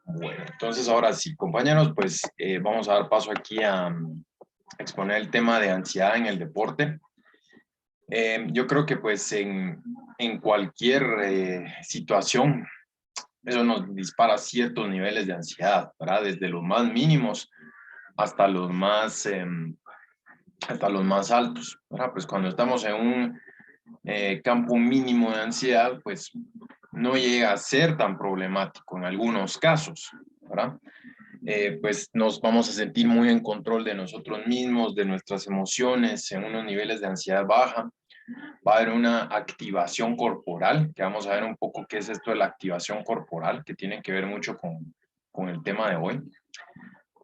Bueno, entonces ahora sí, compañeros, pues vamos a dar paso aquí a exponer el tema de ansiedad en el deporte. Yo creo que pues en cualquier situación, eso nos dispara ciertos niveles de ansiedad, ¿verdad? Desde los más mínimos hasta hasta los más altos, ¿verdad? Pues cuando estamos en un campo mínimo de ansiedad, pues no llega a ser tan problemático en algunos casos, ¿verdad? Pues nos vamos a sentir muy en control de nosotros mismos, de nuestras emociones, en unos niveles de ansiedad baja. Va a haber una activación corporal, que vamos a ver un poco qué es esto de la activación corporal, que tiene que ver mucho con el tema de hoy.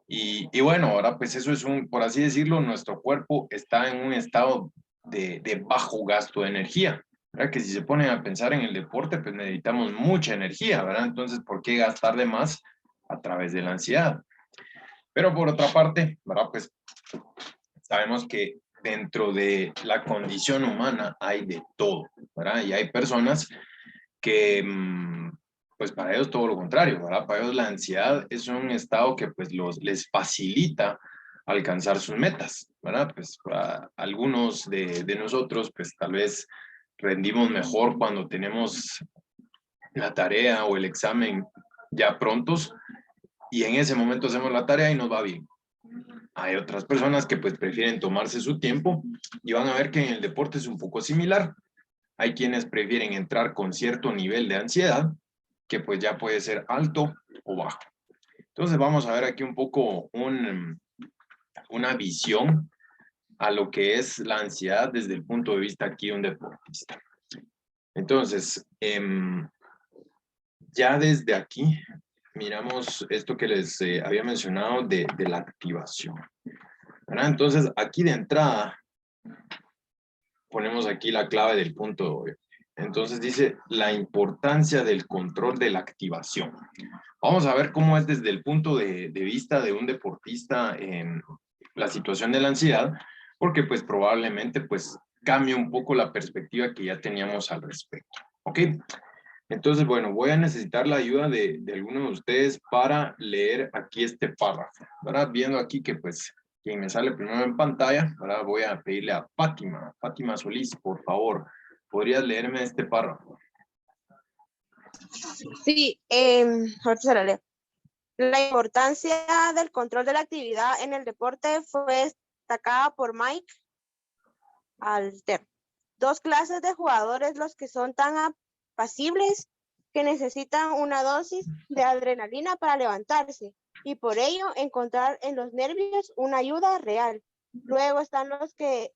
Y bueno, ahora pues eso es por así decirlo, nuestro cuerpo está en un estado de bajo gasto de energía, ¿verdad? Que si se ponen a pensar en el deporte, pues necesitamos mucha energía, ¿verdad? Entonces, ¿por qué gastar de más a través de la ansiedad? Pero por otra parte, ¿verdad? Pues sabemos que dentro de la condición humana hay de todo, ¿verdad? Y hay personas que, pues para ellos todo lo contrario, ¿verdad? Para ellos la ansiedad es un estado que pues les facilita alcanzar sus metas, ¿verdad? Pues para algunos de nosotros, pues tal vez rendimos mejor cuando tenemos la tarea o el examen ya prontos y en ese momento hacemos la tarea y nos va bien. Hay otras personas que pues prefieren tomarse su tiempo y van a ver que en el deporte es un poco similar. Hay quienes prefieren entrar con cierto nivel de ansiedad que pues ya puede ser alto o bajo. Entonces vamos a ver aquí un poco una visión a lo que es la ansiedad desde el punto de vista aquí de un deportista. Entonces, ya desde aquí miramos esto que les había mencionado de la activación, ¿verdad? Entonces, aquí de entrada ponemos aquí la clave del punto de hoy. Entonces dice la importancia del control de la activación. Vamos a ver cómo es desde el punto de vista de un deportista en la situación de la ansiedad, porque pues probablemente pues cambie un poco la perspectiva que ya teníamos al respecto. ¿Ok? Entonces, bueno, voy a necesitar la ayuda de alguno de ustedes para leer aquí este párrafo, ¿verdad? Viendo aquí que pues quien me sale primero en pantalla, ¿verdad? Voy a pedirle a Fátima Solís, por favor, ¿podrías leerme este párrafo? Sí, ahorita se la leo. La importancia del control de la actividad en el deporte fue destacada por Mike Alter. Dos clases de jugadores, los que son tan apacibles que necesitan una dosis de adrenalina para levantarse y por ello encontrar en los nervios una ayuda real. Luego están los que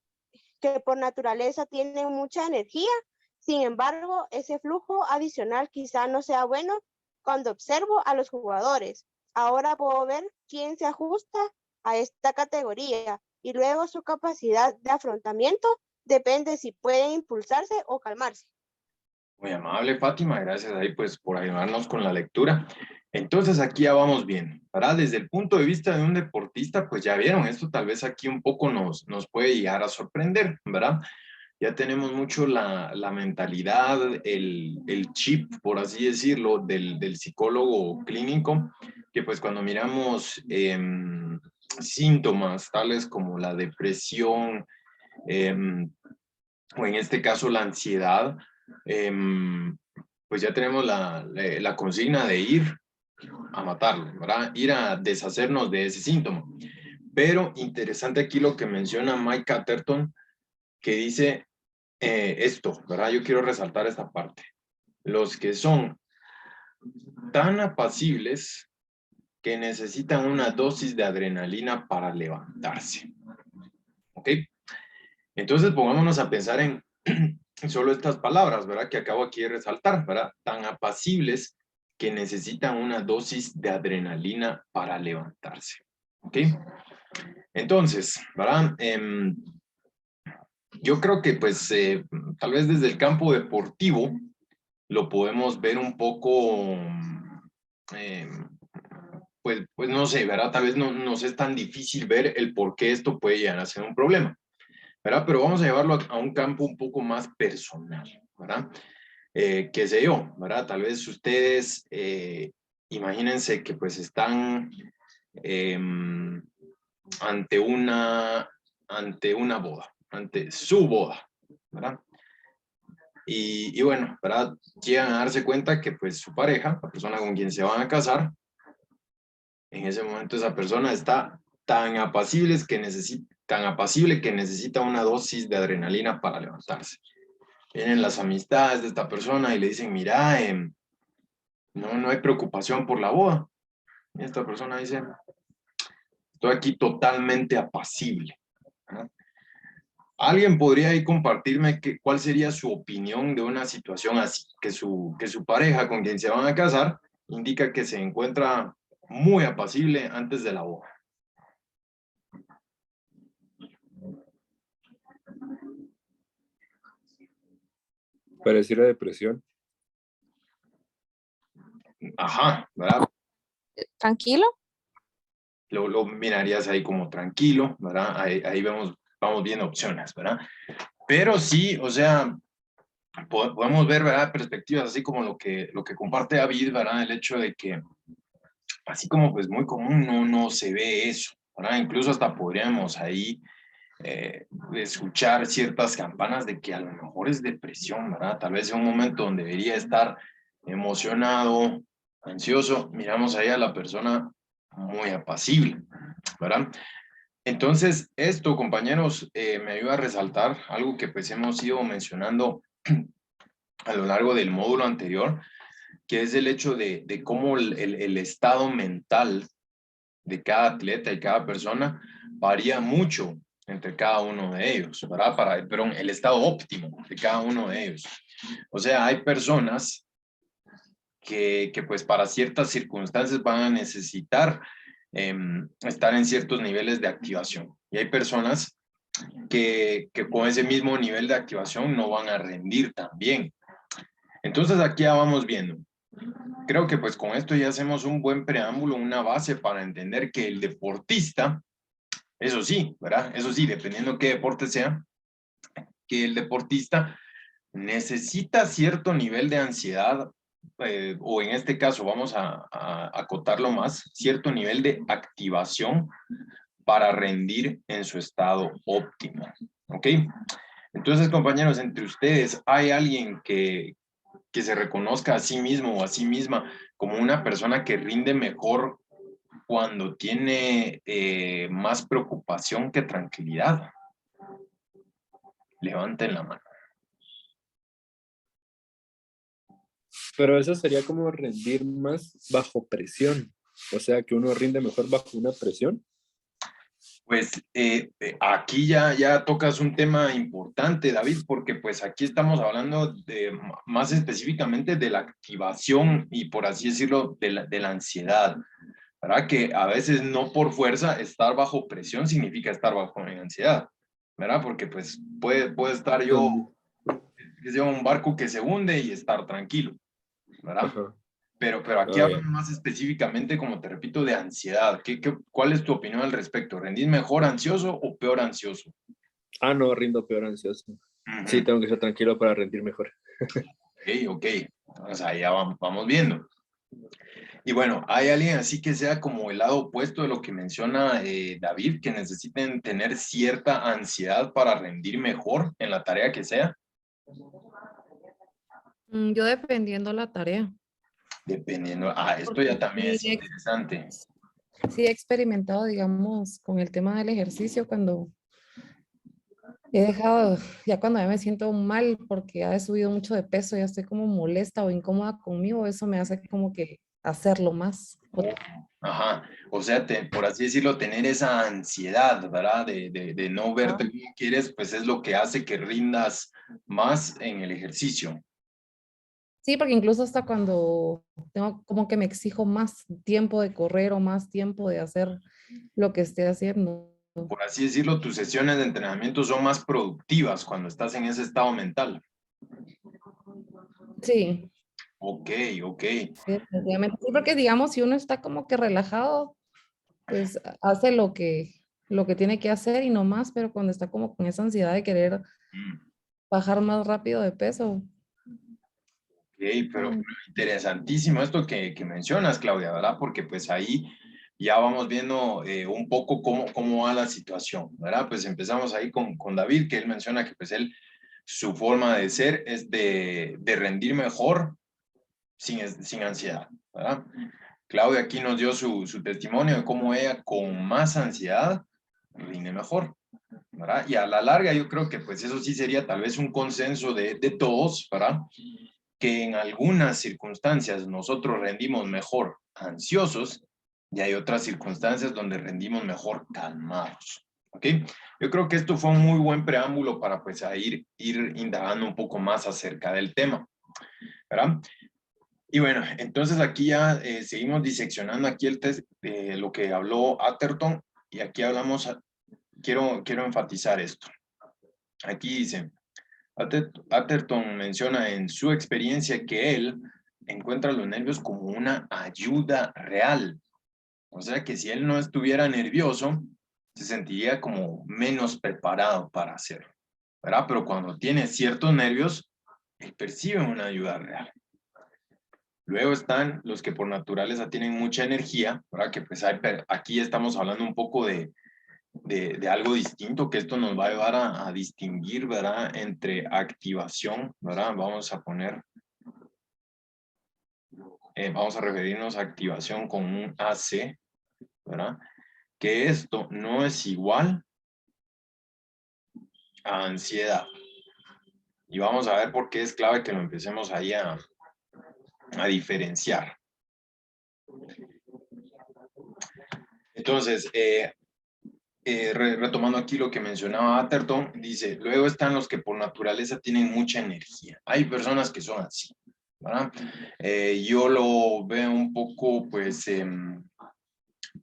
por naturaleza tienen mucha energía, sin embargo, ese flujo adicional quizá no sea bueno cuando observo a los jugadores. Ahora puedo ver quién se ajusta a esta categoría y luego su capacidad de afrontamiento depende si pueden impulsarse o calmarse. Muy amable, Fátima, gracias ahí pues por ayudarnos con la lectura. Entonces aquí ya vamos bien, ¿verdad? Desde el punto de vista de un deportista, pues ya vieron, esto tal vez aquí un poco nos puede llegar a sorprender, ¿verdad? Ya tenemos mucho la mentalidad, el chip, por así decirlo, del psicólogo clínico, que pues cuando miramos síntomas tales como la depresión, o en este caso la ansiedad, pues ya tenemos la consigna de ir a matarlo, ¿verdad? Ir a deshacernos de ese síntoma. Pero interesante aquí lo que menciona Mike Catterton, que dice esto, ¿verdad? Yo quiero resaltar esta parte. Los que son tan apacibles que necesitan una dosis de adrenalina para levantarse. ¿Ok? Entonces pongámonos a pensar en solo estas palabras, ¿verdad? Que acabo aquí de resaltar, ¿verdad? Tan apacibles que necesitan una dosis de adrenalina para levantarse. ¿Ok? Entonces, ¿verdad? Yo creo que pues tal vez desde el campo deportivo lo podemos ver un poco, eh, pues no sé, ¿verdad? Tal vez no nos es tan difícil ver el por qué esto puede llegar a ser un problema, ¿verdad? Pero vamos a llevarlo a un campo un poco más personal, ¿verdad? Qué sé yo, ¿verdad? Tal vez ustedes imagínense que pues están ante una boda, ante su boda, ¿verdad? Y bueno, ¿verdad? Llegan a darse cuenta que pues su pareja, la persona con quien se van a casar, en ese momento esa persona está tan apacible que necesita una dosis de adrenalina para levantarse. Vienen las amistades de esta persona y le dicen, mira, no hay preocupación por la boda. Y esta persona dice, estoy aquí totalmente apacible, ¿no? ¿Alguien podría ahí compartirme cuál sería su opinión de una situación así? Que su pareja con quien se van a casar indica que se encuentra muy apacible antes de la boda. Pareciera depresión. Ajá, ¿verdad? ¿Tranquilo? Lo mirarías ahí como tranquilo, ¿verdad? Ahí vamos viendo opciones, ¿verdad? Pero sí, o sea, podemos ver, ¿verdad? Perspectivas así como lo que comparte David, ¿verdad? El hecho de que, así como pues muy común, no se ve eso, ¿verdad? Incluso hasta podríamos ahí escuchar ciertas campanas de que a lo mejor es depresión, ¿verdad? Tal vez en un momento donde debería estar emocionado, ansioso, miramos ahí a la persona muy apacible, ¿verdad? Entonces, esto, compañeros, me ayuda a resaltar algo que pues hemos ido mencionando a lo largo del módulo anterior, que es el hecho de cómo el estado mental de cada atleta y cada persona varía mucho entre cada uno de ellos, ¿verdad? Perdón, el estado óptimo de cada uno de ellos. O sea, hay personas que pues para ciertas circunstancias van a necesitar estar en ciertos niveles de activación. Y hay personas que con ese mismo nivel de activación no van a rendir tan bien. Entonces aquí ya vamos viendo. Creo que pues con esto ya hacemos un buen preámbulo, una base para entender que el deportista, eso sí, ¿verdad? Eso sí, dependiendo qué deporte sea, que el deportista necesita cierto nivel de ansiedad, o en este caso vamos a acotarlo más, cierto nivel de activación para rendir en su estado óptimo, ¿ok? Entonces, compañeros, entre ustedes, ¿hay alguien que se reconozca a sí mismo o a sí misma como una persona que rinde mejor cuando tiene más preocupación que tranquilidad? Levanten la mano. Pero eso sería como rendir más bajo presión. O sea, que uno rinde mejor bajo una presión. Pues aquí ya tocas un tema importante, David, porque pues aquí estamos hablando más específicamente de la activación y por así decirlo, de la ansiedad, ¿verdad? Que a veces no por fuerza estar bajo presión significa estar bajo ansiedad, ¿verdad? Porque pues puede estar yo, Um, que sea un barco que se hunde y estar tranquilo, ¿verdad? ajá. Pero aquí Ah, ya. hablamos más específicamente, como te repito, de ansiedad. ¿Cuál es tu opinión al respecto? ¿Rendís mejor ansioso o peor ansioso? Ah, no, rindo peor ansioso. Sí, Ujú. tengo que ser tranquilo para rendir mejor. Ok. O sea, ya vamos viendo. Y bueno, ¿hay alguien así que sea como el lado opuesto de lo que menciona David, que necesiten tener cierta ansiedad para rendir mejor en la tarea que sea? Yo dependiendo la tarea, Dependiendo. Esto ya porque también es interesante. sí he experimentado, digamos, con el tema del ejercicio cuando he dejado, ya cuando ya me siento mal porque ya he subido mucho de peso, ya estoy como molesta o incómoda conmigo, eso me hace como que hacerlo más. Ajá, o sea, por así decirlo, tener esa ansiedad, ¿verdad? De no Ajá. verte como quieres, pues es lo que hace que rindas más en el ejercicio. Sí, porque incluso hasta cuando tengo como que me exijo más tiempo de correr o más tiempo de hacer lo que esté haciendo. Por así decirlo, tus sesiones de entrenamiento son más productivas cuando estás en ese estado mental. Sí, Ok, ok. sí, definitivamente. Sí, porque digamos, si uno está como que relajado, pues hace lo que tiene que hacer y no más, pero cuando está como con esa ansiedad de querer Mm, bajar más rápido de peso, Pero interesantísimo esto que mencionas, Claudia, ¿verdad? Porque pues ahí ya vamos viendo un poco cómo va la situación, ¿verdad? Pues empezamos ahí con David, que él menciona que pues su forma de ser es de rendir mejor sin ansiedad, ¿verdad? Claudia aquí nos dio su testimonio de cómo ella con más ansiedad rinde mejor, ¿verdad? Y a la larga yo creo que pues eso sí sería tal vez un consenso de todos, ¿verdad? Que en algunas circunstancias nosotros rendimos mejor ansiosos y hay otras circunstancias donde rendimos mejor calmados, ¿ok? Yo creo que esto fue un muy buen preámbulo para pues ir indagando un poco más acerca del tema, ¿verdad? Y bueno, entonces aquí ya seguimos diseccionando aquí el test de lo que habló Atherton y aquí hablamos, quiero enfatizar esto. Aquí dice, Atherton menciona en su experiencia que él encuentra los nervios como una ayuda real. O sea que si él no estuviera nervioso, se sentiría como menos preparado para hacerlo, ¿verdad? Pero cuando tiene ciertos nervios, él percibe una ayuda real. Luego están los que por naturaleza tienen mucha energía, ¿verdad? Que pues aquí estamos hablando un poco de algo distinto, que esto nos va a llevar a distinguir, ¿verdad? Entre activación, ¿verdad? Vamos a referirnos a activación con un AC, ¿verdad? Que esto no es igual a ansiedad. Y vamos a ver por qué es clave que lo empecemos ahí a diferenciar. Entonces, retomando aquí lo que mencionaba Atherton, dice, luego están los que por naturaleza tienen mucha energía. Hay personas que son así, ¿verdad? Yo lo veo un poco, pues,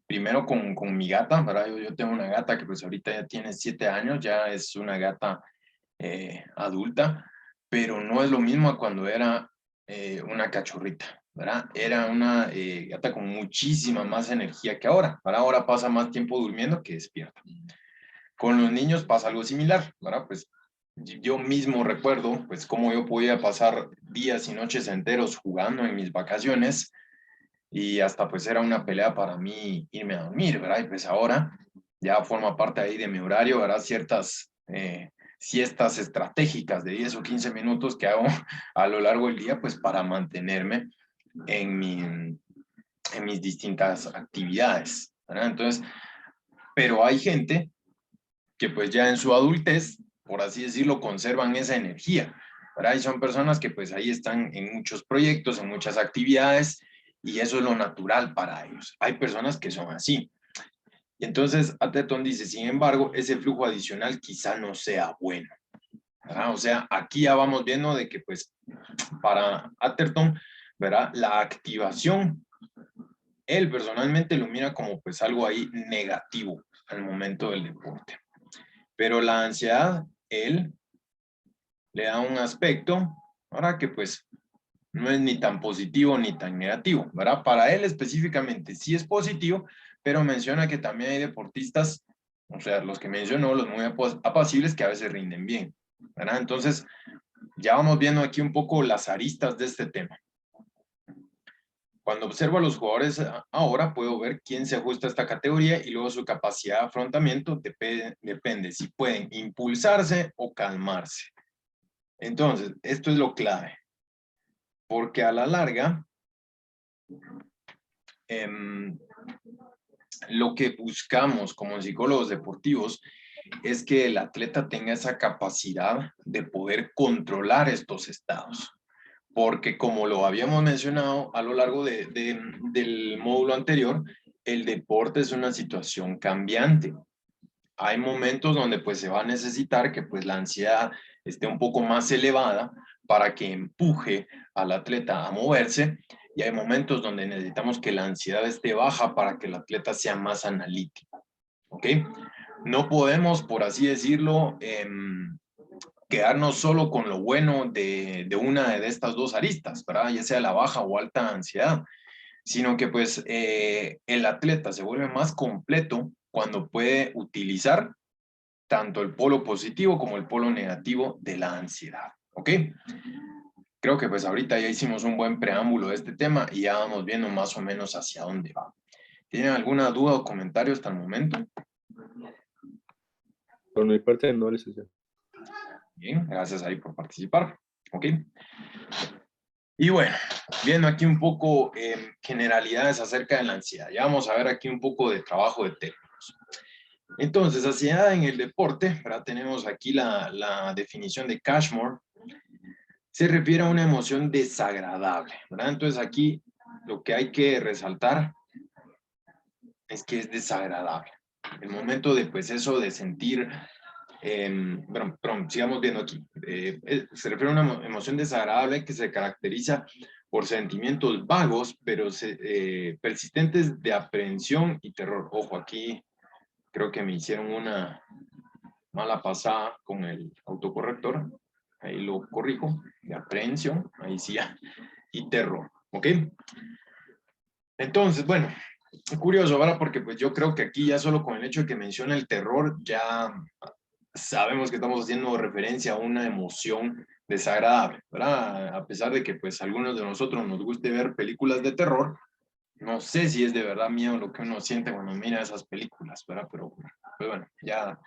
primero con mi gata, ¿verdad? Yo tengo una gata que pues ahorita ya tiene 7 años, ya es una gata adulta, pero no es lo mismo a cuando era una cachorrita, ¿verdad? Era una gata con muchísima más energía que ahora, ¿verdad? Ahora pasa más tiempo durmiendo que despierta. Con los niños pasa algo similar, ¿verdad? Pues yo mismo recuerdo, pues, cómo yo podía pasar días y noches enteros jugando en mis vacaciones y hasta, pues, era una pelea para mí irme a dormir, ¿verdad? Y pues ahora ya forma parte ahí de mi horario, ¿verdad? Ciertas siestas estratégicas de 10 o 15 minutos que hago a lo largo del día, pues, para mantenerme en mis distintas actividades, ¿verdad? Entonces, pero hay gente que pues ya en su adultez, por así decirlo, conservan esa energía, ¿verdad? Y son personas que pues ahí están en muchos proyectos, en muchas actividades, y eso es lo natural para ellos. Hay personas que son así. Y entonces Atherton dice, sin embargo, ese flujo adicional quizá no sea bueno, ¿verdad? O sea, aquí ya vamos viendo de que pues para Atherton, ¿verdad? La activación, él personalmente lo mira como pues algo ahí negativo al momento del deporte. Pero la ansiedad, él le da un aspecto, ahora que pues no es ni tan positivo ni tan negativo, ¿verdad? Para él específicamente sí es positivo, pero menciona que también hay deportistas, o sea, los que mencionó, los muy apacibles que a veces rinden bien, ¿verdad? Entonces, ya vamos viendo aquí un poco las aristas de este tema. Cuando observo a los jugadores ahora, puedo ver quién se ajusta a esta categoría y luego su capacidad de afrontamiento depende si pueden impulsarse o calmarse. Entonces, esto es lo clave, porque a la larga, lo que buscamos como psicólogos deportivos es que el atleta tenga esa capacidad de poder controlar estos estados. Porque como lo habíamos mencionado a lo largo del módulo anterior, el deporte es una situación cambiante. Hay momentos donde pues se va a necesitar que pues la ansiedad esté un poco más elevada para que empuje al atleta a moverse y hay momentos donde necesitamos que la ansiedad esté baja para que el atleta sea más analítico, ¿ok? No podemos, por así decirlo, quedarnos solo con lo bueno de una de estas dos aristas, ¿verdad? Ya sea la baja o alta ansiedad, sino que pues el atleta se vuelve más completo cuando puede utilizar tanto el polo positivo como el polo negativo de la ansiedad, ¿ok? creo que pues ahorita ya hicimos un buen preámbulo de este tema y ya vamos viendo más o menos hacia dónde va. ¿Tienen alguna duda o comentario hasta el momento? Por mi parte, no, licenciado. Bien, gracias ahí por participar. Ok. Y bueno, viendo aquí un poco generalidades acerca de la ansiedad. Ya vamos a ver aquí un poco de trabajo de términos. Entonces, ansiedad en el deporte, ¿verdad? Tenemos aquí la definición de Cashmore. Se refiere a una emoción desagradable, ¿verdad? Entonces aquí lo que hay que resaltar es que es desagradable. El momento de, pues, eso de sentir, perdón, sigamos viendo aquí. Se refiere a una emoción desagradable que se caracteriza por sentimientos vagos, pero persistentes de aprehensión y terror. Ojo, aquí creo que me hicieron una mala pasada con el autocorrector. Ahí lo corrijo. De aprehensión, ahí sí ya. Y terror, ¿ok? Entonces, bueno, curioso, ¿verdad? Porque pues yo creo que aquí ya solo con el hecho de que menciona el terror, ya sabemos que estamos haciendo referencia a una emoción desagradable, ¿verdad? A pesar de que pues a algunos de nosotros nos guste ver películas de terror, no sé si es de verdad miedo lo que uno siente cuando mira esas películas, ¿verdad? Pero pues bueno, ya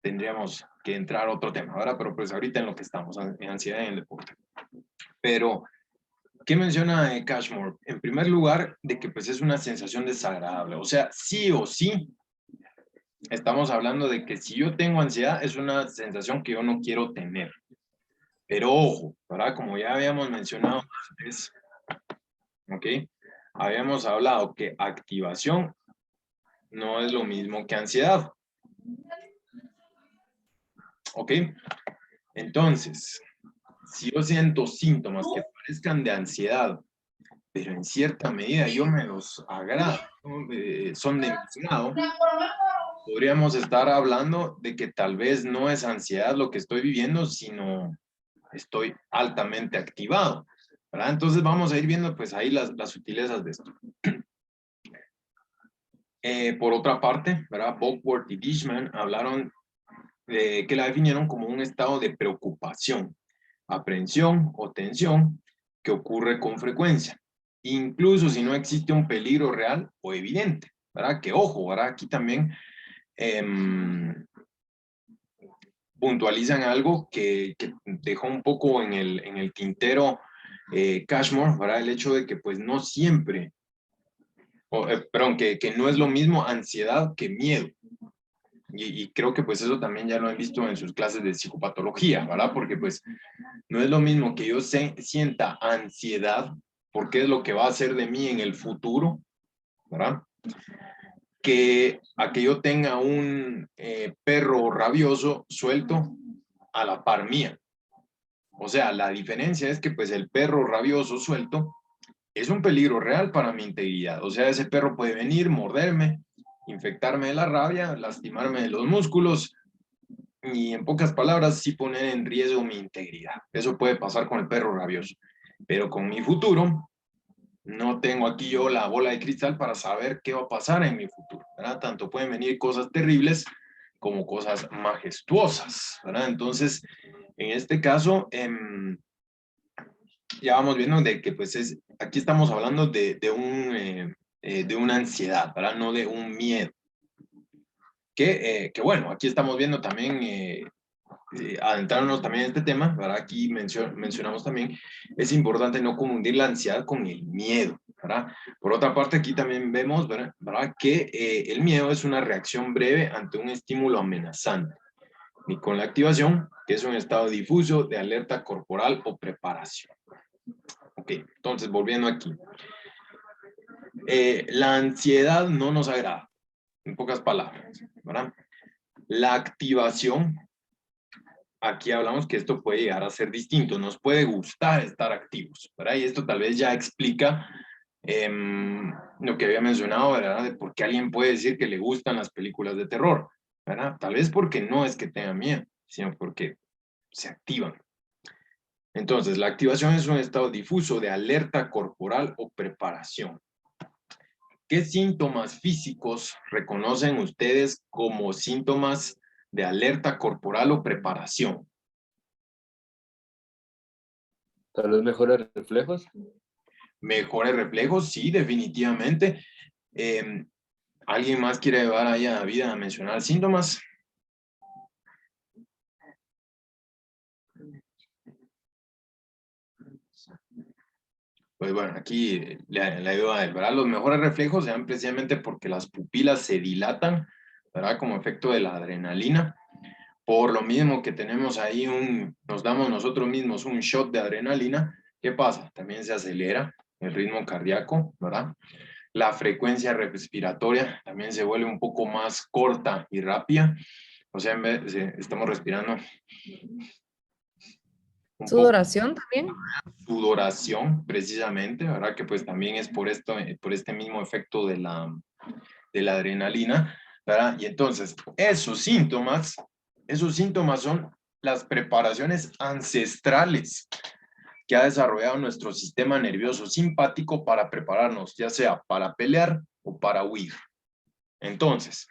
tendríamos que entrar a otro tema, ¿verdad? Pero pues ahorita en lo que estamos, en ansiedad en el deporte. Pero ¿qué menciona Cashmore? En primer lugar, de que pues es una sensación desagradable. O sea, sí o sí, estamos hablando de que si yo tengo ansiedad, es una sensación que yo no quiero tener. Pero ojo, ¿verdad? Como ya habíamos mencionado antes, ¿ok? Habíamos hablado que activación no es lo mismo que ansiedad. ¿Ok? Entonces, si yo siento síntomas que parezcan de ansiedad, pero en cierta medida yo me los agrado, ¿no? Son de mi grado, podríamos estar hablando de que tal vez no es ansiedad lo que estoy viviendo, sino estoy altamente activado, ¿verdad? Entonces vamos a ir viendo pues ahí las sutilezas de esto. Por otra parte, ¿verdad? Bockworth y Dishman hablaron que la definieron como un estado de preocupación, aprehensión o tensión que ocurre con frecuencia, incluso si no existe un peligro real o evidente, ¿verdad? Que ojo, ¿verdad? Aquí también puntualizan algo que dejó un poco en el tintero Cashmore, ¿verdad? El hecho de que pues no siempre, perdón, que no es lo mismo ansiedad que miedo. Y creo que pues eso también ya lo han visto en sus clases de psicopatología, ¿verdad? Porque pues no es lo mismo que yo sienta ansiedad, porque es lo que va a hacer de mí en el futuro, ¿verdad? Que a que yo tenga un perro rabioso suelto a la par mía. O sea, la diferencia es que pues el perro rabioso suelto es un peligro real para mi integridad. O sea, ese perro puede venir, morderme, infectarme de la rabia, lastimarme de los músculos y en pocas palabras sí poner en riesgo mi integridad. Eso puede pasar con el perro rabioso. Pero con mi futuro, no tengo aquí yo la bola de cristal para saber qué va a pasar en mi futuro, ¿verdad? Tanto pueden venir cosas terribles como cosas majestuosas, ¿verdad? Entonces, en este caso, ya vamos viendo de que pues aquí estamos hablando de una ansiedad, ¿verdad? No de un miedo. Que bueno, aquí estamos viendo también, adentrarnos también en este tema, ¿verdad? Aquí mencionamos también, es importante no confundir la ansiedad con el miedo, ¿verdad? Por otra parte, aquí también vemos, ¿verdad? Que el miedo es una reacción breve ante un estímulo amenazante, y con la activación, que es un estado difuso de alerta corporal o preparación. Ok, entonces volviendo aquí. La ansiedad no nos agrada, en pocas palabras, ¿verdad? La activación, aquí hablamos que esto puede llegar a ser distinto, nos puede gustar estar activos, ¿verdad? Y esto tal vez ya explica lo que había mencionado, ¿verdad? De por qué alguien puede decir que le gustan las películas de terror, ¿verdad? Tal vez porque no es que tenga miedo, sino porque se activan. Entonces, la activación es un estado difuso de alerta corporal o preparación. ¿Qué síntomas físicos reconocen ustedes como síntomas de alerta corporal o preparación? Tal vez mejores reflejos. Mejores reflejos, sí, definitivamente. ¿Alguien más quiere llevar ahí a David a mencionar síntomas? Pues bueno, aquí le ayuda a él, ¿verdad? Los mejores reflejos se dan precisamente porque las pupilas se dilatan, ¿verdad? Como efecto de la adrenalina. Por lo mismo que tenemos ahí nos damos nosotros mismos un shot de adrenalina, ¿qué pasa? También se acelera el ritmo cardíaco, ¿verdad? La frecuencia respiratoria también se vuelve un poco más corta y rápida. O sea, estamos respirando un poco Sudoración también. sudoración, precisamente, ¿verdad? Que pues también es por este mismo efecto de la adrenalina, ¿verdad? Y entonces, esos síntomas son las preparaciones ancestrales que ha desarrollado nuestro sistema nervioso simpático para prepararnos, ya sea para pelear o para huir. Entonces,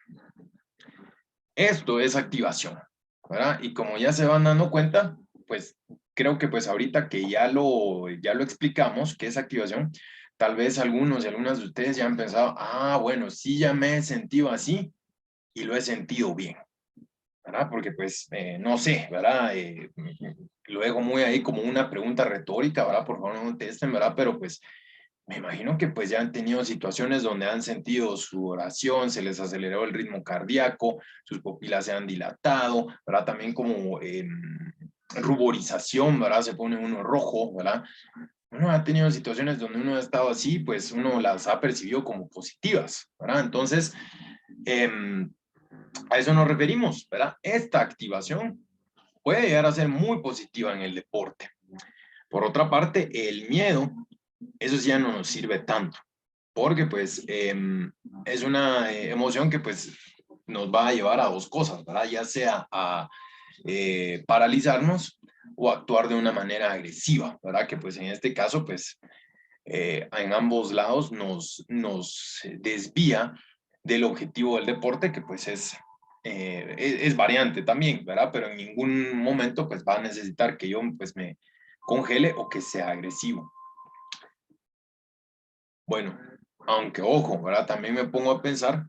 esto es activación, ¿verdad? Y como ya se van dando cuenta, pues creo que pues ahorita que ya lo explicamos, qué es activación, tal vez algunos y algunas de ustedes ya han pensado, bueno, sí ya me he sentido así y lo he sentido bien, ¿verdad? Porque pues, no sé, ¿verdad? Lo dejo muy ahí como una pregunta retórica, ¿verdad? Por favor no contesten, ¿verdad? Pero pues me imagino que pues ya han tenido situaciones donde han sentido su oración, se les aceleró el ritmo cardíaco, sus pupilas se han dilatado, ¿verdad? También como ruborización, ¿verdad? Se pone uno rojo, ¿verdad? Uno ha tenido situaciones donde uno ha estado así, pues uno las ha percibido como positivas, ¿verdad? Entonces, a eso nos referimos, ¿verdad? Esta activación puede llegar a ser muy positiva en el deporte. Por otra parte, el miedo, eso sí ya no nos sirve tanto, porque pues es una emoción que pues nos va a llevar a dos cosas, ¿verdad? Ya sea a paralizarnos o actuar de una manera agresiva, ¿verdad? Que pues en este caso pues en ambos lados nos desvía del objetivo del deporte, que pues es variante también, ¿verdad? Pero en ningún momento pues va a necesitar que yo pues me congele o que sea agresivo. Bueno, aunque ojo, ¿verdad? También me pongo a pensar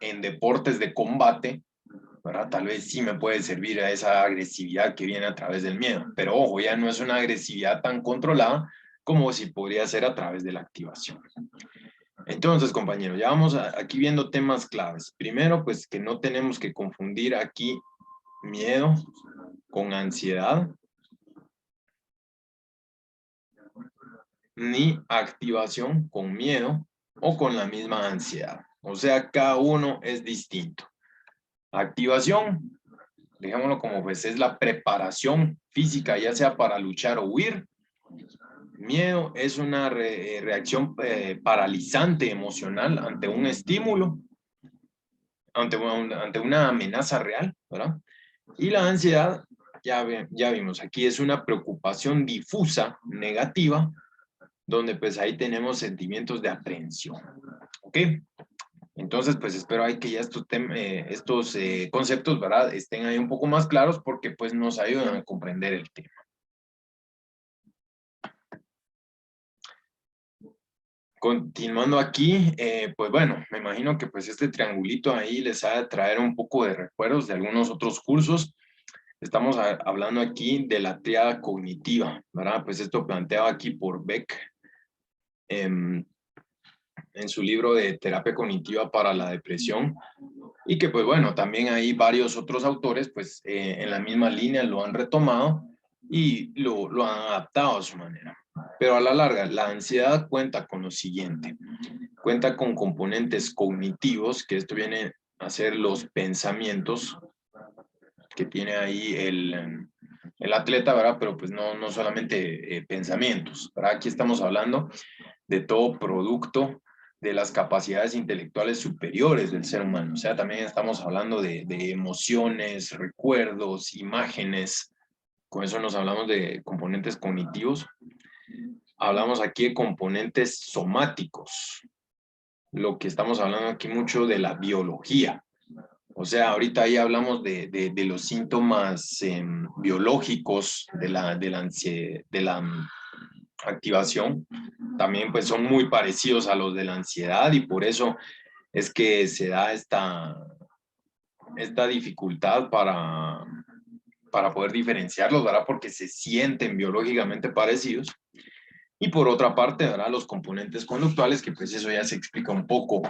en deportes de combate, ¿verdad? Tal vez sí me puede servir a esa agresividad que viene a través del miedo, pero ojo, ya no es una agresividad tan controlada como si podría ser a través de la activación. Entonces, compañeros, ya vamos aquí viendo temas claves. Primero, pues que no tenemos que confundir aquí miedo con ansiedad, ni activación con miedo o con la misma ansiedad. O sea, cada uno es distinto. Activación, dejémoslo como pues es la preparación física, ya sea para luchar o huir. Miedo es una reacción paralizante emocional ante un estímulo, ante una amenaza real, ¿verdad? Y la ansiedad, ya vimos, aquí es una preocupación difusa, negativa, donde pues ahí tenemos sentimientos de aprehensión, ¿ok? Entonces, pues espero ahí que ya estos conceptos, ¿verdad? Estén ahí un poco más claros porque pues nos ayudan a comprender el tema. Continuando aquí, pues bueno, me imagino que pues este triangulito ahí les ha de traer un poco de recuerdos de algunos otros cursos. Estamos hablando aquí de la tríada cognitiva, ¿verdad? Pues esto planteado aquí por Beck en su libro de Terapia Cognitiva para la Depresión, y que pues bueno, también hay varios otros autores pues en la misma línea lo han retomado y lo han adaptado a su manera. Pero a la larga, la ansiedad cuenta con lo siguiente, cuenta con componentes cognitivos, que esto viene a ser los pensamientos que tiene ahí el atleta, ¿verdad? Pero pues no solamente pensamientos, ¿verdad? Aquí estamos hablando de todo producto de las capacidades intelectuales superiores del ser humano. O sea, también estamos hablando de emociones, recuerdos, imágenes. Con eso nos hablamos de componentes cognitivos. Hablamos aquí de componentes somáticos. Lo que estamos hablando aquí mucho de la biología, O sea, ahorita ahí hablamos de los síntomas biológicos de la activación. También pues son muy parecidos a los de la ansiedad y por eso es que se da esta dificultad para poder diferenciarlos, ¿verdad? Porque se sienten biológicamente parecidos. Y por otra parte, ¿verdad? Los componentes conductuales, que pues eso ya se explica un poco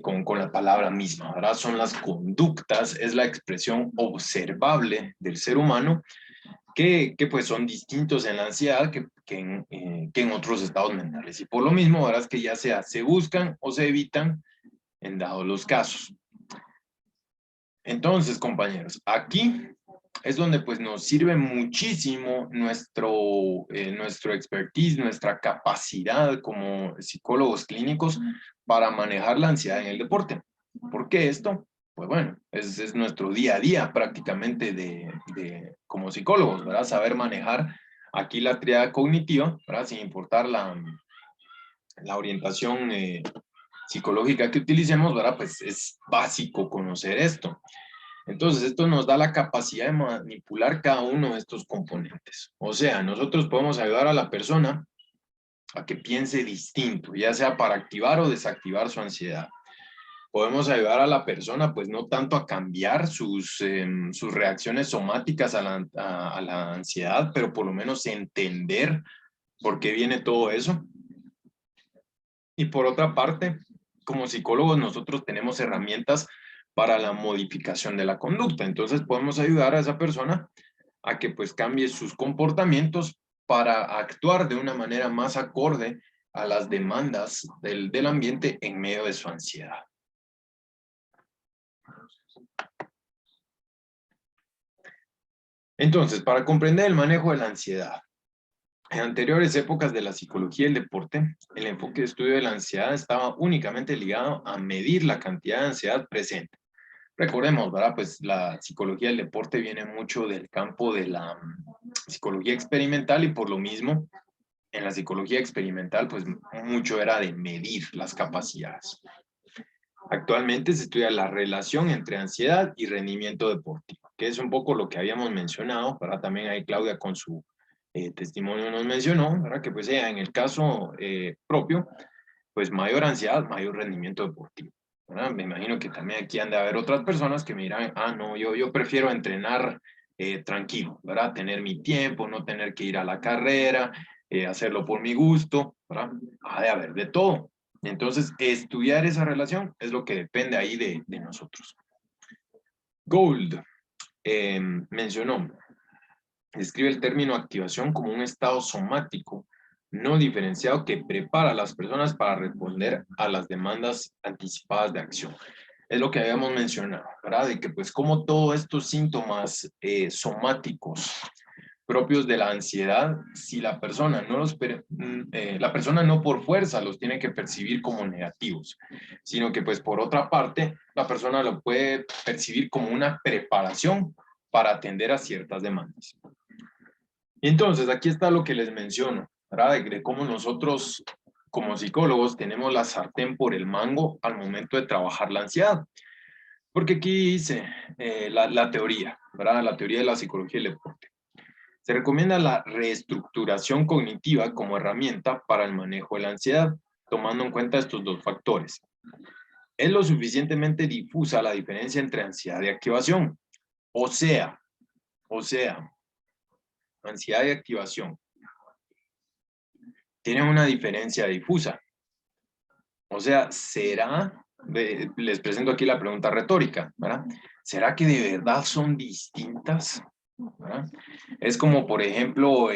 con la palabra misma, ¿verdad? Son las conductas, es la expresión observable del ser humano, que pues son distintos en la ansiedad que en otros estados mentales. Y por lo mismo, ¿verdad? Es que ya sea se buscan o se evitan en dados los casos. Entonces, compañeros, aquí es donde pues nos sirve muchísimo nuestro expertise, nuestra capacidad como psicólogos clínicos para manejar la ansiedad en el deporte. ¿Por qué esto? Pues bueno, es nuestro día a día prácticamente como psicólogos, ¿verdad? Saber manejar aquí la triada cognitiva, ¿verdad? Sin importar la orientación psicológica que utilicemos, ¿verdad? Pues es básico conocer esto. Entonces, esto nos da la capacidad de manipular cada uno de estos componentes. O sea, nosotros podemos ayudar a la persona a que piense distinto, ya sea para activar o desactivar su ansiedad. Podemos ayudar a la persona, pues no tanto a cambiar sus reacciones somáticas a la ansiedad, pero por lo menos entender por qué viene todo eso. Y por otra parte, como psicólogos nosotros tenemos herramientas para la modificación de la conducta. Entonces podemos ayudar a esa persona a que pues cambie sus comportamientos para actuar de una manera más acorde a las demandas del ambiente en medio de su ansiedad. Entonces, para comprender el manejo de la ansiedad, en anteriores épocas de la psicología y el deporte, el enfoque de estudio de la ansiedad estaba únicamente ligado a medir la cantidad de ansiedad presente. Recordemos, ¿verdad? Pues la psicología del deporte viene mucho del campo de la psicología experimental y por lo mismo, en la psicología experimental, pues mucho era de medir las capacidades. Actualmente se estudia la relación entre ansiedad y rendimiento deportivo, que es un poco lo que habíamos mencionado, ¿verdad? También ahí Claudia con su testimonio nos mencionó, ¿verdad? Que pues en el caso propio, pues mayor ansiedad, mayor rendimiento deportivo, ¿verdad? Me imagino que también aquí han de haber otras personas que me dirán, ah, no, yo prefiero entrenar tranquilo, ¿verdad? Tener mi tiempo, no tener que ir a la carrera, hacerlo por mi gusto, ¿verdad? Ha de haber de todo. Entonces, estudiar esa relación es lo que depende ahí de nosotros. Gould mencionó, describe el término activación como un estado somático no diferenciado que prepara a las personas para responder a las demandas anticipadas de acción. Es lo que habíamos mencionado, ¿verdad? De que pues como todos estos síntomas somáticos propios de la ansiedad, si la persona la persona no por fuerza los tiene que percibir como negativos, sino que pues por otra parte, la persona lo puede percibir como una preparación para atender a ciertas demandas. Y entonces, aquí está lo que les menciono, ¿verdad? De cómo nosotros, como psicólogos, tenemos la sartén por el mango al momento de trabajar la ansiedad. Porque aquí dice la teoría, ¿verdad? La teoría de la psicología del deporte. Se recomienda la reestructuración cognitiva como herramienta para el manejo de la ansiedad, tomando en cuenta estos dos factores. Es lo suficientemente difusa la diferencia entre ansiedad y activación. O sea, ansiedad y activación tienen una diferencia difusa. O sea, les presento aquí la pregunta retórica, ¿verdad? ¿Será que de verdad son distintas? ¿Verdad? Es como, por ejemplo,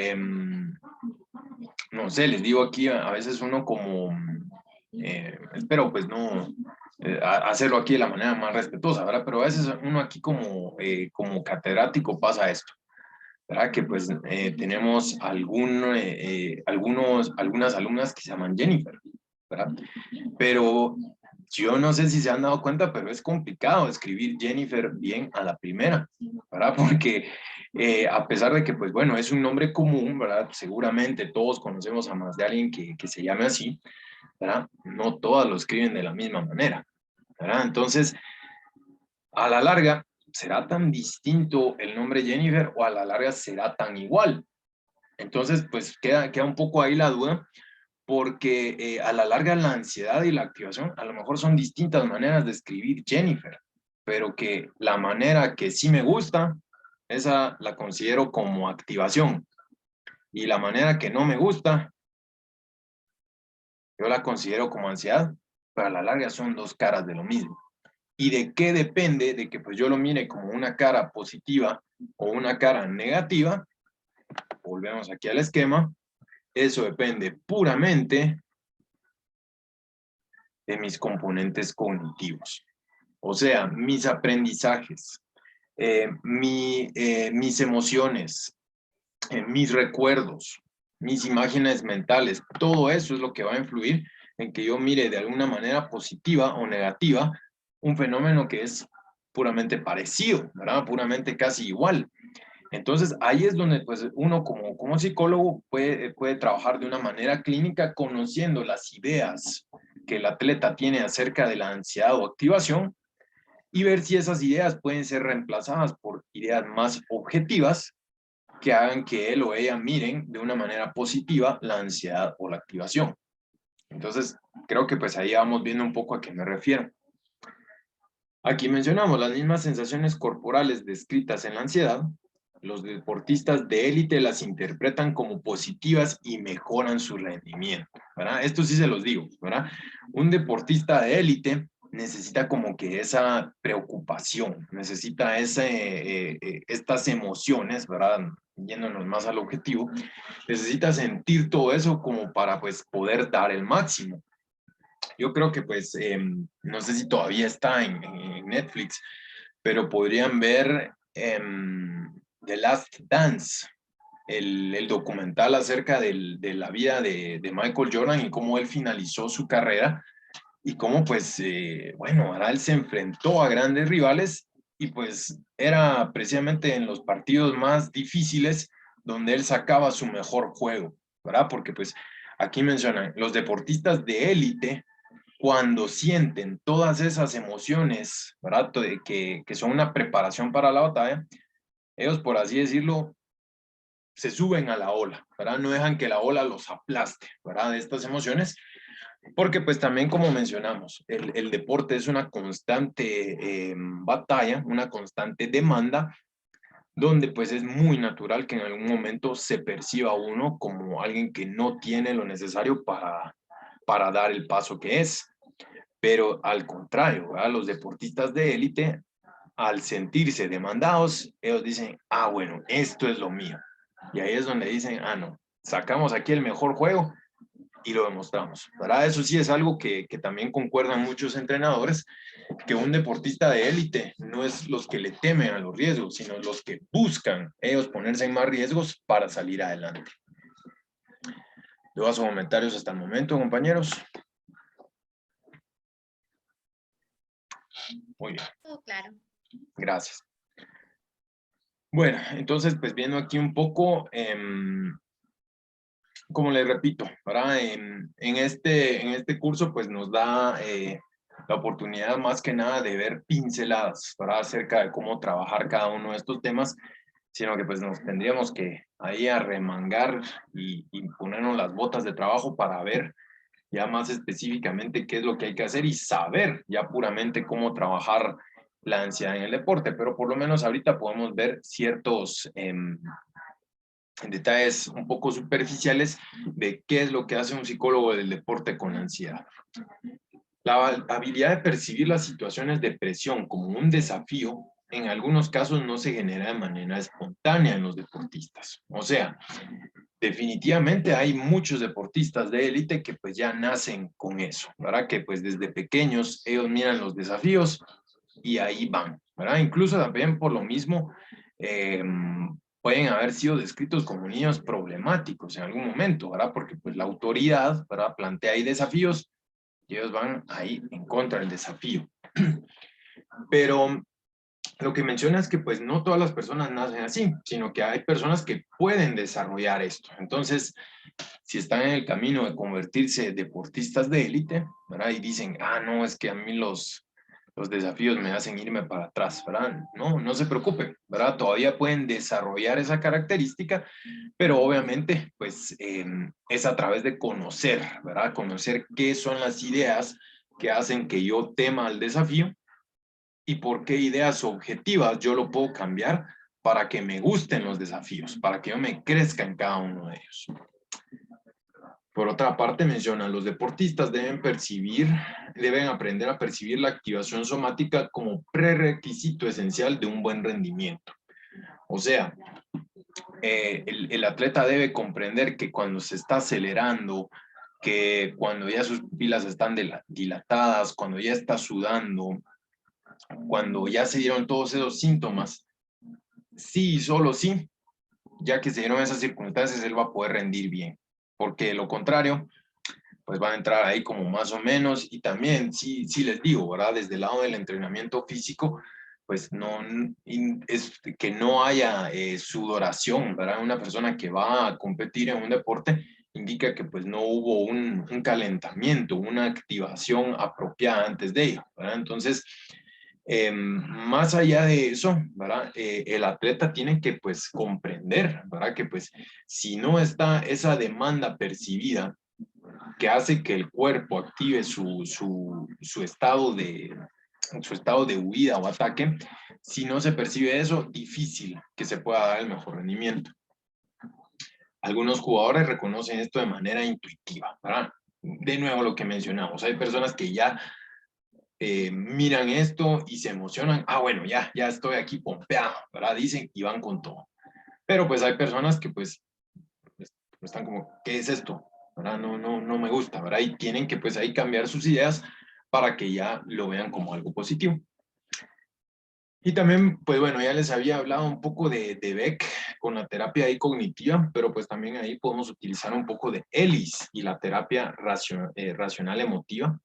no sé, les digo aquí, a veces uno como, espero pues no hacerlo aquí de la manera más respetuosa, ¿verdad? Pero a veces uno aquí como catedrático pasa esto. ¿Verdad? Que pues tenemos algunas alumnas que se llaman Jennifer, ¿verdad? Pero yo no sé si se han dado cuenta, pero es complicado escribir Jennifer bien a la primera, ¿verdad? Porque a pesar de que, pues bueno, es un nombre común, ¿verdad? Seguramente todos conocemos a más de alguien que se llame así, ¿verdad? No todas lo escriben de la misma manera, ¿verdad? Entonces, A la larga, ¿será tan distinto el nombre Jennifer o a la larga será tan igual? Entonces, pues queda un poco ahí la duda, porque a la larga la ansiedad y la activación a lo mejor son distintas maneras de escribir Jennifer, pero que la manera que sí me gusta, esa la considero como activación, y la manera que no me gusta, yo la considero como ansiedad, pero a la larga son dos caras de lo mismo. ¿Y de qué depende de que pues yo lo mire como una cara positiva o una cara negativa? Volvemos aquí al esquema. Eso depende puramente de mis componentes cognitivos. O sea, mis aprendizajes, mis emociones, mis recuerdos, mis imágenes mentales, todo eso es lo que va a influir en que yo mire de alguna manera positiva o negativa un fenómeno que es puramente parecido, ¿verdad? Puramente casi igual. Entonces, ahí es donde pues, uno como psicólogo puede trabajar de una manera clínica conociendo las ideas que el atleta tiene acerca de la ansiedad o activación y ver si esas ideas pueden ser reemplazadas por ideas más objetivas que hagan que él o ella miren de una manera positiva la ansiedad o la activación. Entonces, creo que pues ahí vamos viendo un poco a qué me refiero. Aquí mencionamos las mismas sensaciones corporales descritas en la ansiedad. Los deportistas de élite las interpretan como positivas y mejoran su rendimiento, ¿verdad? Esto sí se los digo, ¿verdad? Un deportista de élite necesita como que esa preocupación, necesita estas emociones, ¿verdad? Yéndonos más al objetivo, necesita sentir todo eso como para pues poder dar el máximo. Yo creo que pues, no sé si todavía está en Netflix, pero podrían ver The Last Dance, el documental acerca de la vida de Michael Jordan y cómo él finalizó su carrera y cómo pues, bueno, ahora él se enfrentó a grandes rivales y pues era precisamente en los partidos más difíciles donde él sacaba su mejor juego, ¿verdad? Porque pues aquí mencionan, los deportistas de élite cuando sienten todas esas emociones, ¿verdad? Que son una preparación para la batalla, ellos, por así decirlo, se suben a la ola, ¿verdad? No dejan que la ola los aplaste, ¿verdad? De estas emociones, porque pues también como mencionamos, el deporte es una constante batalla, una constante demanda, donde pues es muy natural que en algún momento se perciba uno como alguien que no tiene lo necesario para dar el paso que es. Pero al contrario, ¿verdad? Los deportistas de élite, al sentirse demandados, ellos dicen, ah, bueno, esto es lo mío. Y ahí es donde dicen, ah, no, sacamos aquí el mejor juego y lo demostramos, ¿verdad? Eso sí es algo que también concuerdan muchos entrenadores, que un deportista de élite no es los que le temen a los riesgos, sino los que buscan ellos ponerse en más riesgos para salir adelante. Yo sus comentarios hasta el momento, compañeros. Muy bien. Todo claro. Gracias. Bueno, entonces, pues viendo aquí un poco, como les repito, ¿verdad? En este curso, pues nos da la oportunidad más que nada de ver pinceladas, ¿verdad? Acerca de cómo trabajar cada uno de estos temas, sino que pues nos tendríamos que ahí arremangar y ponernos las botas de trabajo para ver ya más específicamente qué es lo que hay que hacer y saber ya puramente cómo trabajar la ansiedad en el deporte, pero por lo menos ahorita podemos ver ciertos detalles un poco superficiales de qué es lo que hace un psicólogo del deporte con ansiedad. La habilidad de percibir las situaciones de presión como un desafío, en algunos casos no se genera de manera espontánea en los deportistas. O sea, definitivamente hay muchos deportistas de élite que pues ya nacen con eso, ¿verdad? Que pues desde pequeños ellos miran los desafíos y ahí van, ¿verdad? Incluso también por lo mismo pueden haber sido descritos como niños problemáticos en algún momento, ¿verdad? Porque pues la autoridad, ¿verdad? Plantea ahí desafíos y ellos van ahí en contra del desafío. Pero lo que menciona es que pues no todas las personas nacen así, sino que hay personas que pueden desarrollar esto. Entonces, si están en el camino de convertirse en deportistas de élite, ¿verdad? Y dicen, ah, no, es que a mí los los desafíos me hacen irme para atrás, ¿verdad? No, no se preocupen, ¿verdad? Todavía pueden desarrollar esa característica, pero obviamente, pues, es a través de conocer, ¿verdad? Conocer qué son las ideas que hacen que yo tema al desafío y por qué ideas objetivas yo lo puedo cambiar para que me gusten los desafíos, para que yo me crezca en cada uno de ellos. Por otra parte, menciona, los deportistas deben aprender a percibir la activación somática como prerequisito esencial de un buen rendimiento. O sea, el atleta debe comprender que cuando se está acelerando, que cuando ya sus pupilas están dilatadas, cuando ya está sudando, cuando ya se dieron todos esos síntomas, sí y solo sí, ya que se dieron esas circunstancias, él va a poder rendir bien. Porque de lo contrario, pues van a entrar ahí como más o menos, y también, sí les digo, ¿verdad? Desde el lado del entrenamiento físico, pues no, es que no haya sudoración, ¿verdad? Una persona que va a competir en un deporte indica que pues no hubo un calentamiento, una activación apropiada antes de ello, ¿verdad? Entonces, más allá de eso, ¿verdad? El atleta tiene que pues comprender, ¿verdad? Que pues si no está esa demanda percibida que hace que el cuerpo active su estado de huida o ataque, si no se percibe eso, difícil que se pueda dar el mejor rendimiento. Algunos jugadores reconocen esto de manera intuitiva, ¿verdad? De nuevo lo que mencionamos, hay personas que ya miran esto y se emocionan, bueno, ya estoy aquí pompeado, ¿verdad? Dicen y van con todo. Pero pues hay personas que pues están como, ¿qué es esto? ¿Verdad? No me gusta, ¿verdad? Y tienen que pues ahí cambiar sus ideas para que ya lo vean como algo positivo. Y también, pues bueno, ya les había hablado un poco de Beck con la terapia ahí cognitiva, pero pues también ahí podemos utilizar un poco de Ellis y la terapia racional emotiva,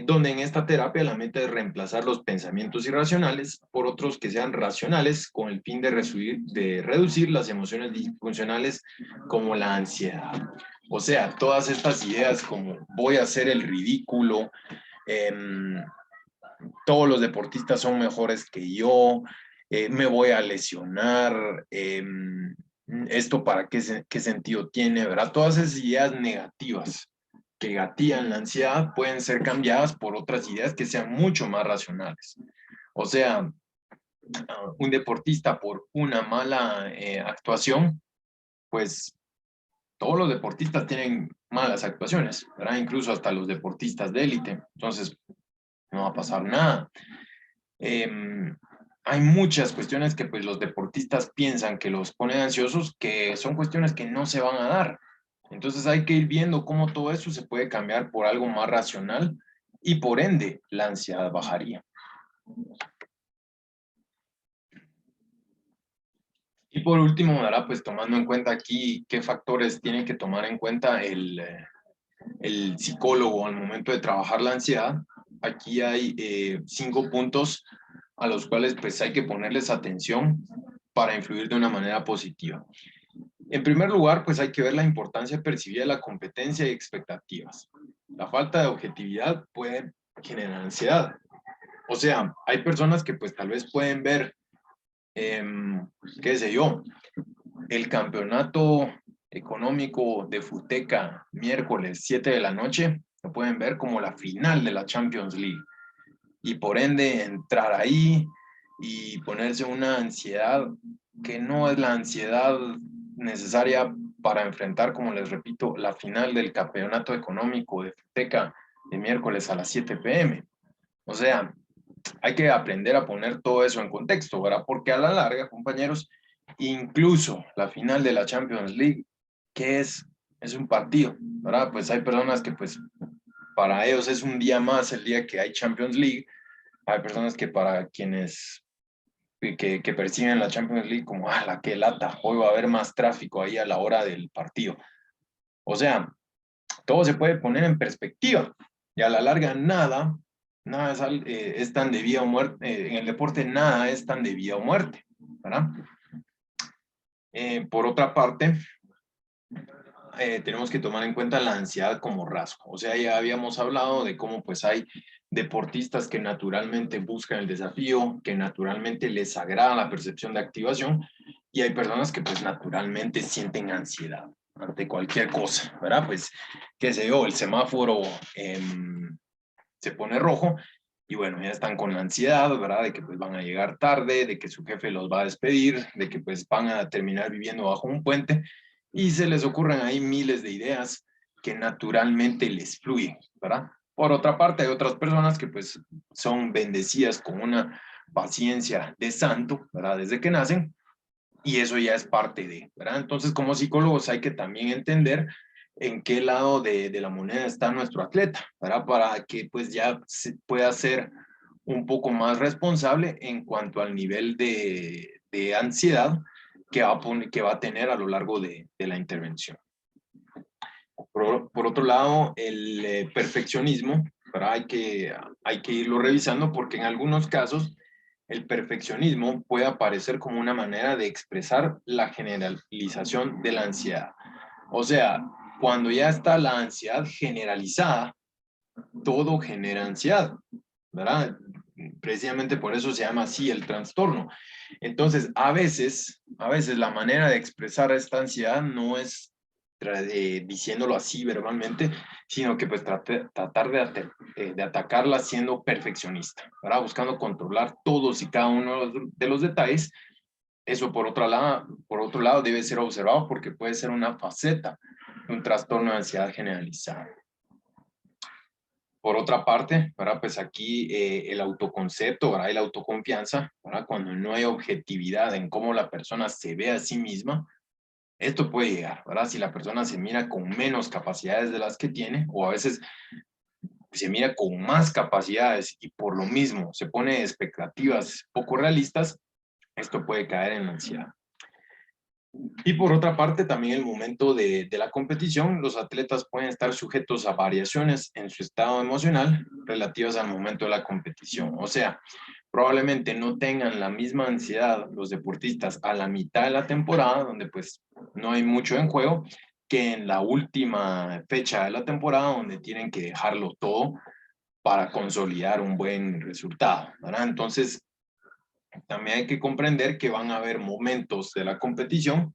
donde en esta terapia la meta es reemplazar los pensamientos irracionales por otros que sean racionales con el fin de reducir las emociones disfuncionales como la ansiedad. O sea, todas estas ideas como voy a hacer el ridículo, todos los deportistas son mejores que yo, me voy a lesionar, esto para qué sentido tiene, ¿verdad? Todas esas ideas negativas que gatillan la ansiedad pueden ser cambiadas por otras ideas que sean mucho más racionales. O sea, un deportista por una mala actuación, pues todos los deportistas tienen malas actuaciones, ¿verdad? Incluso hasta los deportistas de élite. Entonces, no va a pasar nada. Hay muchas cuestiones que pues los deportistas piensan que los ponen ansiosos, que son cuestiones que no se van a dar. Entonces hay que ir viendo cómo todo eso se puede cambiar por algo más racional y por ende la ansiedad bajaría. Y por último, ¿verdad? Pues tomando en cuenta aquí qué factores tiene que tomar en cuenta el psicólogo al momento de trabajar la ansiedad. Aquí hay 5 puntos a los cuales pues hay que ponerles atención para influir de una manera positiva. En primer lugar, pues hay que ver la importancia percibida de la competencia y expectativas. La falta de objetividad puede generar ansiedad. O sea, hay personas que pues tal vez pueden ver, qué sé yo, el campeonato económico de Futeca, miércoles 7 de la noche, lo pueden ver como la final de la Champions League. Y por ende entrar ahí y ponerse una ansiedad que no es la ansiedad necesaria para enfrentar, como les repito, la final del campeonato económico de Futeca de miércoles a las 7 p.m. O sea, hay que aprender a poner todo eso en contexto, ¿verdad? Porque a la larga, compañeros, incluso la final de la Champions League, ¿qué es? Es un partido, ¿verdad? Pues hay personas que pues para ellos es un día más el día que hay Champions League. Hay personas que para quienes que perciben la Champions League como, la que lata, hoy va a haber más tráfico ahí a la hora del partido. O sea, todo se puede poner en perspectiva y a la larga nada es tan de vida o muerte, en el deporte nada es tan de vida o muerte, ¿verdad? Por otra parte, tenemos que tomar en cuenta la ansiedad como rasgo. O sea, ya habíamos hablado de cómo pues hay deportistas que naturalmente buscan el desafío, que naturalmente les agrada la percepción de activación, y hay personas que pues naturalmente sienten ansiedad ante cualquier cosa, ¿verdad? Pues, qué sé yo, el semáforo se pone rojo y bueno, ya están con la ansiedad, ¿verdad? De que pues van a llegar tarde, de que su jefe los va a despedir, de que pues van a terminar viviendo bajo un puente y se les ocurren ahí miles de ideas que naturalmente les fluyen, ¿verdad? Por otra parte, hay otras personas que pues son bendecidas con una paciencia de santo, ¿verdad? Desde que nacen, y eso ya es parte de, ¿verdad? Entonces, como psicólogos hay que también entender en qué lado de la moneda está nuestro atleta, ¿verdad? Para que pues ya se pueda ser un poco más responsable en cuanto al nivel de ansiedad que va a tener a lo largo de la intervención. Por otro lado, el perfeccionismo, ¿verdad? Hay que irlo revisando porque en algunos casos el perfeccionismo puede aparecer como una manera de expresar la generalización de la ansiedad. O sea, cuando ya está la ansiedad generalizada, todo genera ansiedad, ¿verdad? Precisamente por eso se llama así el trastorno. Entonces, a veces la manera de expresar esta ansiedad no es diciéndolo así verbalmente, sino que pues tratar de atacarla siendo perfeccionista, ¿verdad? Buscando controlar todos y cada uno de los detalles. Eso por otro lado debe ser observado porque puede ser una faceta de un trastorno de ansiedad generalizada. Por otra parte, ¿verdad? Pues aquí el autoconcepto, ¿verdad? Y la autoconfianza, ¿verdad? Cuando no hay objetividad en cómo la persona se ve a sí misma, esto puede llegar, ¿verdad? Si la persona se mira con menos capacidades de las que tiene, o a veces se mira con más capacidades y por lo mismo se pone expectativas poco realistas, esto puede caer en la ansiedad. Y por otra parte, también el momento de la competición, los atletas pueden estar sujetos a variaciones en su estado emocional relativas al momento de la competición. O sea, probablemente no tengan la misma ansiedad los deportistas a la mitad de la temporada, donde pues no hay mucho en juego, que en la última fecha de la temporada, donde tienen que dejarlo todo para consolidar un buen resultado, ¿verdad? Entonces, también hay que comprender que van a haber momentos de la competición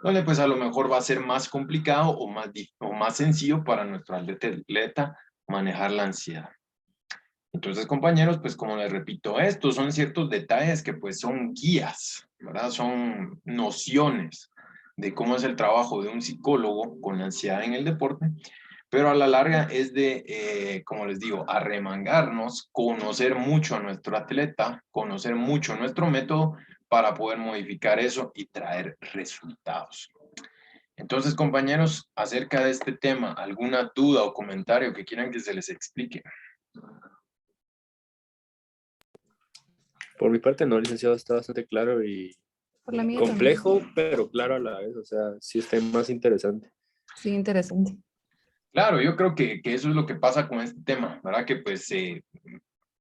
donde pues a lo mejor va a ser más complicado o más sencillo para nuestro atleta manejar la ansiedad. Entonces, compañeros, pues como les repito, estos son ciertos detalles que pues son guías, ¿verdad? Son nociones de cómo es el trabajo de un psicólogo con la ansiedad en el deporte, pero a la larga es de, como les digo, arremangarnos, conocer mucho a nuestro atleta, conocer mucho nuestro método para poder modificar eso y traer resultados. Entonces, compañeros, acerca de este tema, ¿alguna duda o comentario que quieran que se les explique? Por mi parte, no, licenciado, está bastante claro y Por la mía complejo, también. pero claro a la vez. O sea, sí está más interesante. Sí, interesante. Claro, yo creo que eso es lo que pasa con este tema, ¿verdad? Que pues,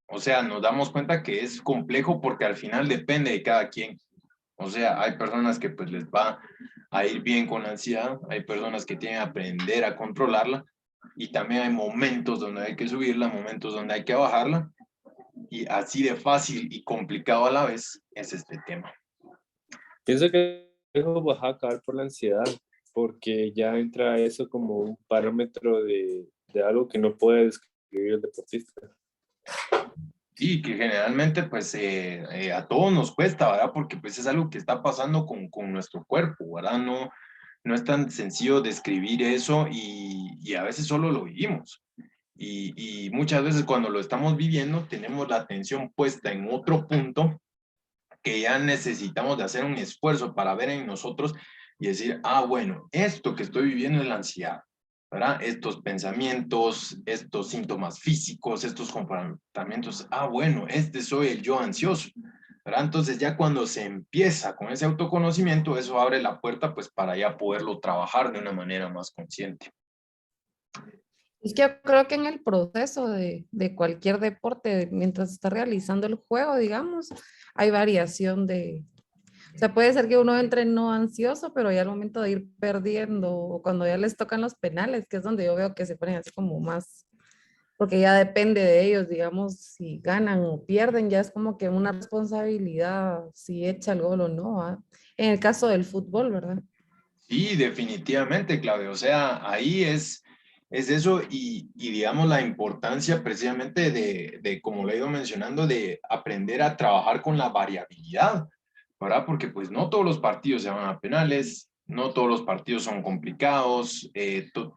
o sea, nos damos cuenta que es complejo porque al final depende de cada quien. O sea, hay personas que pues les va a ir bien con la ansiedad, hay personas que tienen que aprender a controlarla y también hay momentos donde hay que subirla, momentos donde hay que bajarla y así de fácil y complicado a la vez es este tema. Pienso que va a acabar por la ansiedad, porque ya entra eso como un parámetro de algo que no puede describir el deportista. Sí, que generalmente pues a todos nos cuesta, ¿verdad? Porque pues es algo que está pasando con nuestro cuerpo, ¿verdad? No, no es tan sencillo describir eso y a veces solo lo vivimos. Y muchas veces cuando lo estamos viviendo tenemos la atención puesta en otro punto que ya necesitamos de hacer un esfuerzo para ver en nosotros y decir, ah, bueno, esto que estoy viviendo es la ansiedad, ¿verdad? Estos pensamientos, estos síntomas físicos, estos comportamientos, ah, bueno, este soy el yo ansioso, ¿verdad? Entonces ya cuando se empieza con ese autoconocimiento, eso abre la puerta pues para ya poderlo trabajar de una manera más consciente. Es que yo creo que en el proceso de cualquier deporte, mientras está realizando el juego, digamos, hay variación de, o sea, puede ser que uno entre no ansioso, pero ya al momento de ir perdiendo, o cuando ya les tocan los penales, que es donde yo veo que se ponen así como más, porque ya depende de ellos, digamos, si ganan o pierden, ya es como que una responsabilidad si echa el gol o no, ¿va? En el caso del fútbol, ¿verdad? Sí, definitivamente, Claudio. O sea, ahí es eso y digamos la importancia precisamente como lo he ido mencionando, de aprender a trabajar con la variabilidad, ¿verdad? Porque pues no todos los partidos se van a penales, no todos los partidos son complicados,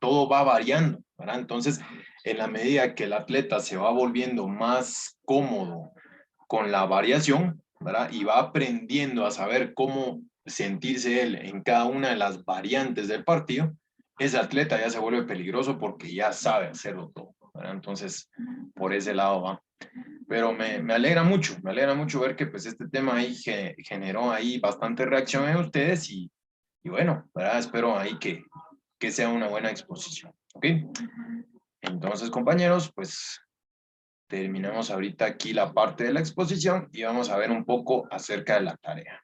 todo va variando, ¿verdad? Entonces, en la medida que el atleta se va volviendo más cómodo con la variación, ¿verdad? Y va aprendiendo a saber cómo sentirse él en cada una de las variantes del partido, ese atleta ya se vuelve peligroso porque ya sabe hacerlo todo, ¿verdad? Entonces, por ese lado va. Pero me alegra mucho ver que pues este tema ahí generó ahí bastante reacción en ustedes y bueno, ¿verdad? Espero ahí que sea una buena exposición, ¿ok? Entonces, compañeros, pues terminamos ahorita aquí la parte de la exposición y vamos a ver un poco acerca de la tarea.